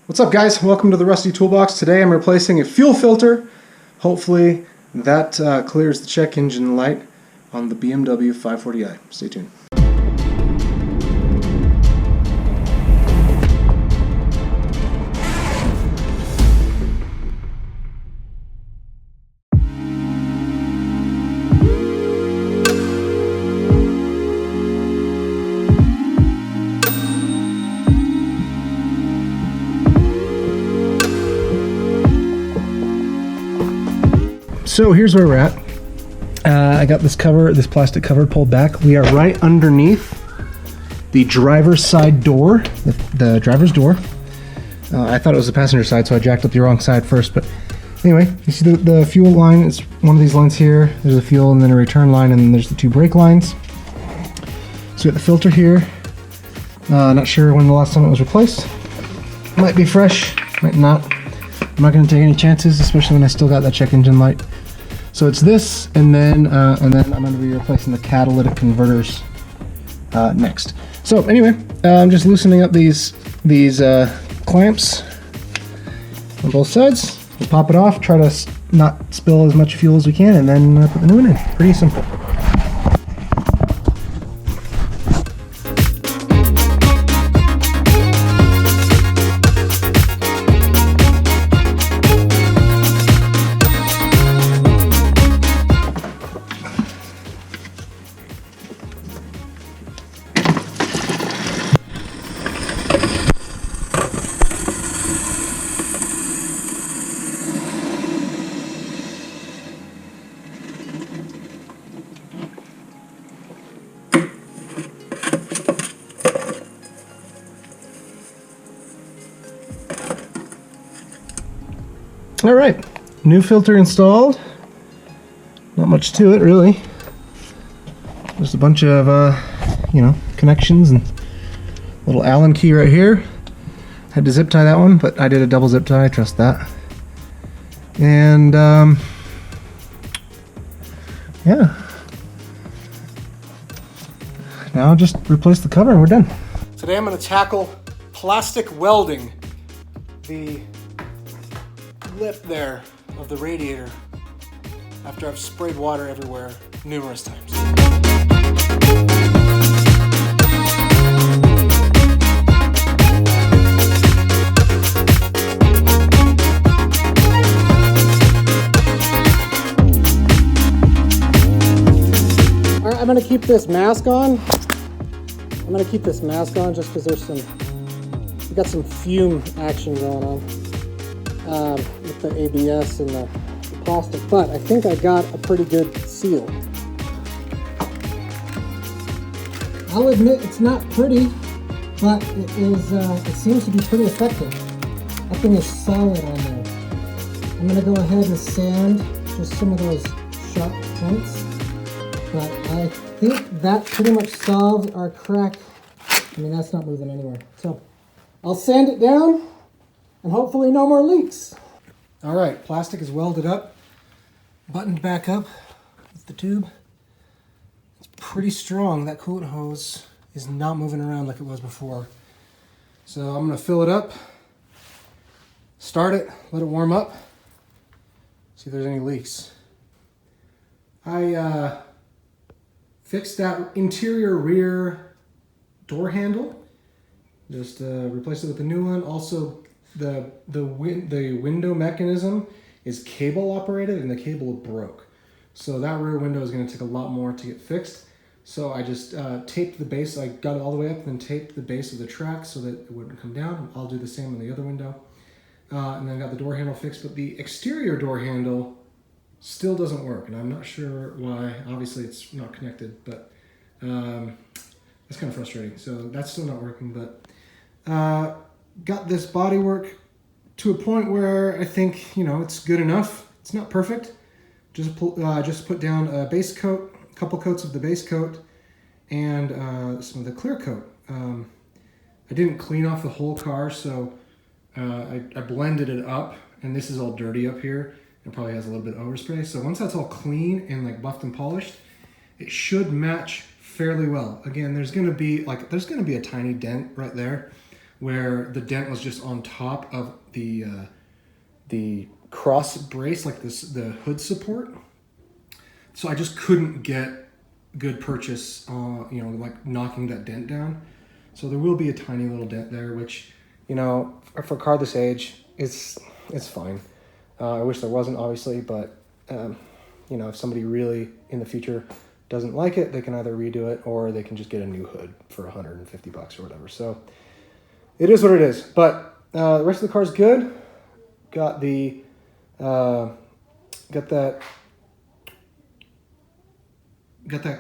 What's up, guys? Welcome to the Rusty Toolbox. Today I'm replacing a fuel filter. Hopefully that clears the check engine light on the BMW 540i. Stay tuned. So here's where we're at. I got this plastic cover pulled back. We are right underneath the driver's side door, the driver's door. I thought it was the passenger side, so I jacked up the wrong side first. But anyway, you see the fuel line. It's one of these lines here. There's a fuel and then a return line, and then there's the two brake lines. So we got the filter here. Not sure when the last time it was replaced. Might be fresh, might not. I'm not going to take any chances, especially when I still got that check engine light. So it's this, and then I'm going to be replacing the catalytic converters next. So anyway, I'm just loosening up these clamps on both sides. We'll pop it off, try to not spill as much fuel as we can, and then put the new one in. Pretty simple. All right, new filter installed. Not much to it, really. Just a bunch of, connections and little Allen key right here. Had to zip tie that one, but I did a double zip tie. I trust that. And yeah. Now just replace the cover and we're done. Today I'm going to tackle plastic welding the lip there of the radiator after I've sprayed water everywhere numerous times. All right, I'm gonna keep this mask on. Just because we got some fume action going on. With the ABS and the plastic, but I think I got a pretty good seal. I'll admit it's not pretty, but it is. It seems to be pretty effective. That thing is solid on there. I'm gonna go ahead and sand just some of those sharp points, but I think that pretty much solved our crack. I mean, that's not moving anywhere. So I'll sand it down. And hopefully no more leaks. All right, plastic is welded up, buttoned back up with the tube. It's pretty strong. That coolant hose is not moving around like it was before. So I'm gonna fill it up, start it, let it warm up, see if there's any leaks. I fixed that interior rear door handle. Just replaced it with a new one. Also, the window mechanism is cable operated and the cable broke. So that rear window is going to take a lot more to get fixed. So I just taped the base. I got it all the way up and then taped the base of the track so that it wouldn't come down. I'll do the same on the other window. And then I got the door handle fixed, but the exterior door handle still doesn't work. And I'm not sure why. Obviously it's not connected, but that's kind of frustrating. So that's still not working, but got this Bodywork to a point where I think, it's good enough. It's not perfect. Just put down a base coat, a couple coats of the base coat, and some of the clear coat. I didn't clean off the whole car, so I blended it up, and this is all dirty up here. It probably has a little bit of overspray. So once that's all clean and like buffed and polished, it should match fairly well. Again, there's gonna be a tiny dent right there. where the dent was just on top of the cross brace, like the hood support. So I just couldn't get good purchase, you know, like knocking that dent down. So there will be a tiny little dent there, which, you know, for a car this age, it's fine. I wish there wasn't, obviously, but you know, if somebody really in the future doesn't like it, they can either redo it or they can just get a new hood for $150 or whatever. So it is what it is. But the rest of the car is good. Got the got that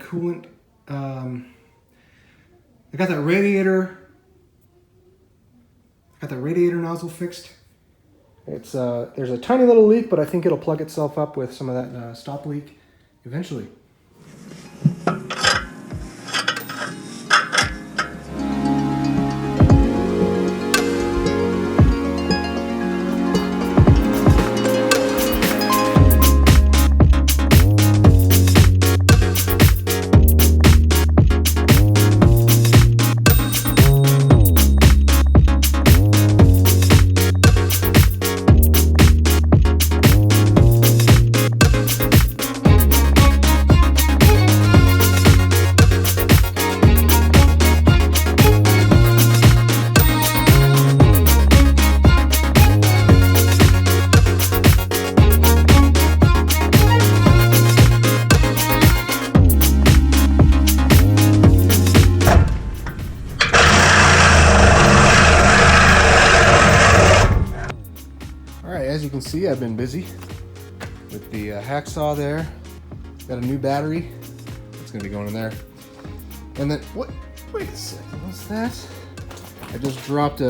coolant. I got that radiator. Got that radiator nozzle fixed. It's there's a tiny little leak, but I think it'll plug itself up with some of that stop leak eventually. As you can see, I've been busy with the hacksaw there. Got a new battery. It's gonna be going in there. And then, what? Wait a second, what's that? I just dropped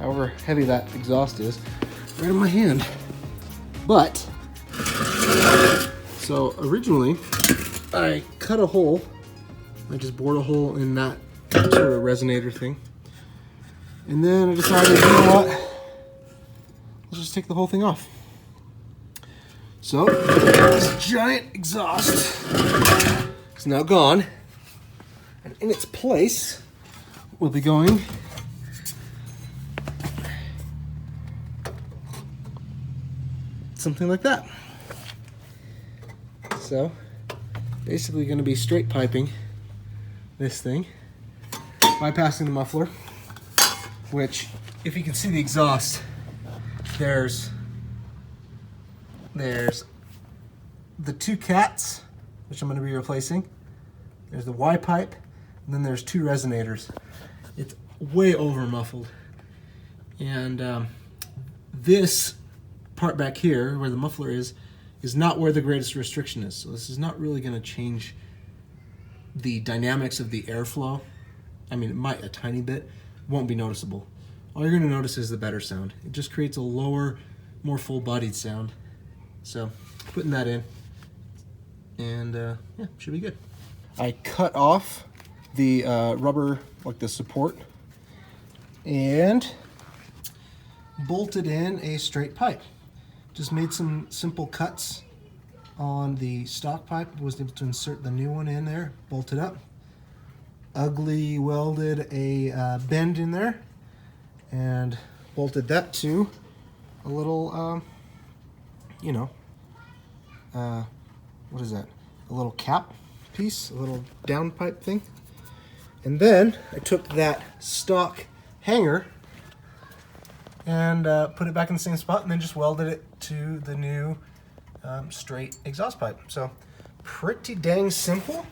however heavy that exhaust is, right in my hand. But, so originally, I cut a hole. I just bored a hole in that sort of resonator thing. And then I decided, you know what? Let's just take the whole thing off. So, this giant exhaust is now gone. And in its place, will be going something like that. So, basically going to be straight piping this thing, bypassing the muffler, which, if you can see the exhaust, there's the two cats, which I'm going to be replacing. There's the Y pipe, and then there's two resonators. It's way over muffled. And this part back here, where the muffler is not where the greatest restriction is. So this is not really going to change the dynamics of the airflow. I mean, it might a tiny bit, won't be noticeable. All you're going to notice is the better sound. It just creates a lower, more full-bodied sound. So, putting that in, and yeah, should be good. I cut off the rubber, like the support, and bolted in a straight pipe. Just made some simple cuts on the stock pipe. Was able to insert the new one in there, bolted up. Ugly welded a bend in there, and bolted that to a little, you know, what is that? A little cap piece, a little downpipe thing. And then I took that stock hanger and put it back in the same spot, and then just welded it to the new straight exhaust pipe. So pretty dang simple.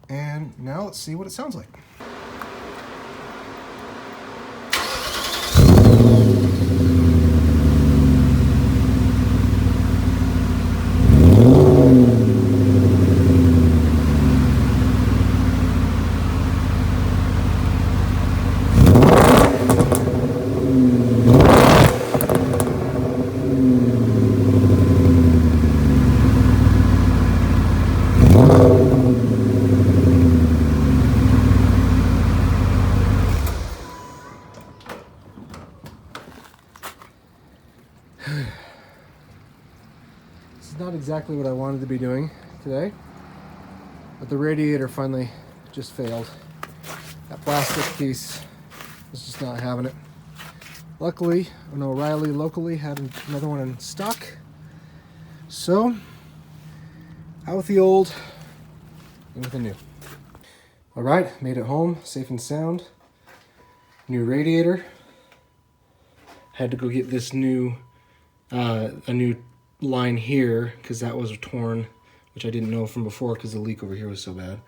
And now let's see what it sounds like. This is not exactly what I wanted to be doing today, but the radiator finally just failed. That plastic piece It's just not having it. Luckily, I know O'Reilly locally had another one in stock. So, out with the old, in with the new. All right, made it home, safe and sound. New radiator. Had to go get this new, a new line here because that was torn, which I didn't know from before because the leak over here was so bad.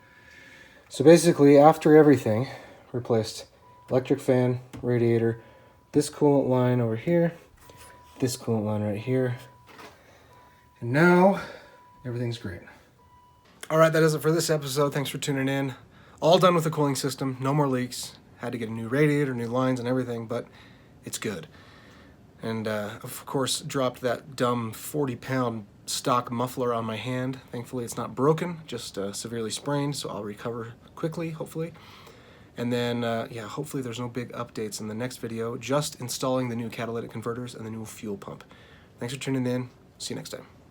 So basically, after everything, replaced electric fan, radiator, this coolant line over here, this coolant line right here, and now everything's great. All right, that is it for this episode. Thanks for tuning in. All done with the cooling system, no more leaks. Had to get a new radiator, new lines and everything, but it's good. And of course, dropped that dumb 40-pound stock muffler on my hand. Thankfully, it's not broken, just severely sprained, so I'll recover quickly, hopefully. And then, yeah, hopefully there's no big updates in the next video, just installing the new catalytic converters and the new fuel pump. Thanks for tuning in. See you next time.